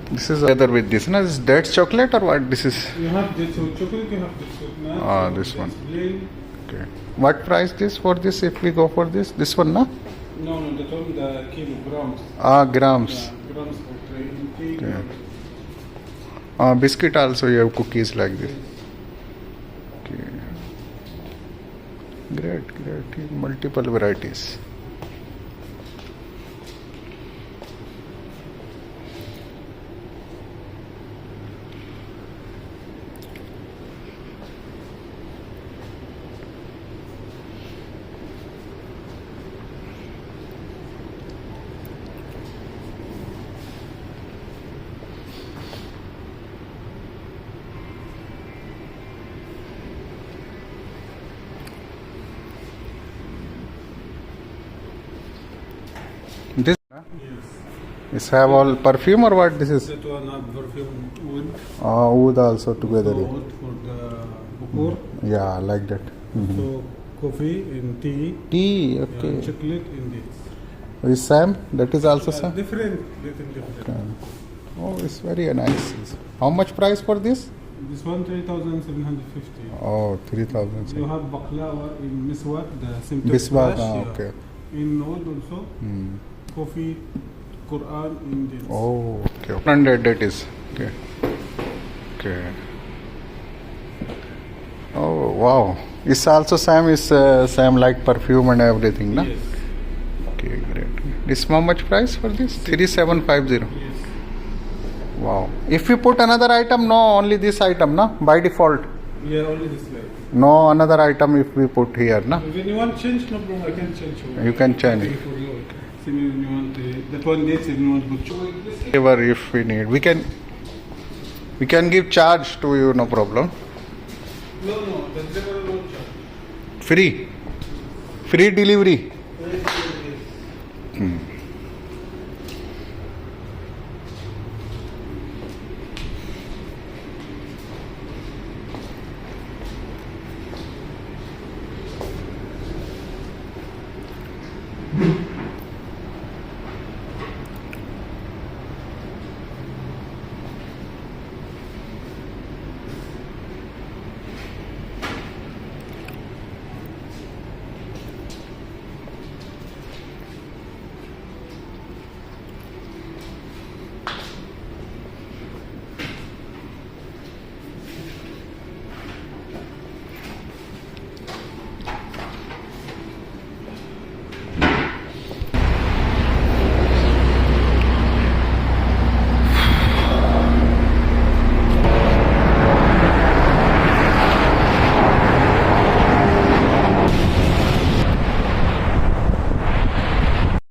This is together with this, no? This is dates chocolate or what? This is. You have this chocolate, you have this nuts. Ah, this one. Plain. Okay. What price this for this if we go for this? This one, no? No, that one the kilograms. Ah, grams. Yeah, grams for tray. Okay. Biscuit also you have cookies like this. Okay. Great. Multiple varieties. This Yes. is have all perfume or what this is? That one have perfume wood. Wood also together. So wood for the bukur. Yeah, like that. So coffee and tea. Tea, okay. Yeah, chocolate in this. Is Sam? That is also Sam? Different, little different. Oh, it's very nice. How much price for this? This one 3,750. Oh, 3,000. You have baklava in miswak, the simple Biswak, flash, yeah. okay. In wood also. Coffee, Quran in this. Oh, okay. 100 that is. Okay. Oh, wow. It's also Sam like perfume and everything, na? Yes. Okay, great. This how much price for this? 3750. Yes. Wow. If you put another item, no, only this item, na? By default. Yeah, only this way. No another item if we put here, na? When you want change, no problem, I can change. You can change. For you. See, when you want that one dates, if you want book. Whatever if we need. We can give charge to you, no problem. No, the delivery no charge. Free delivery.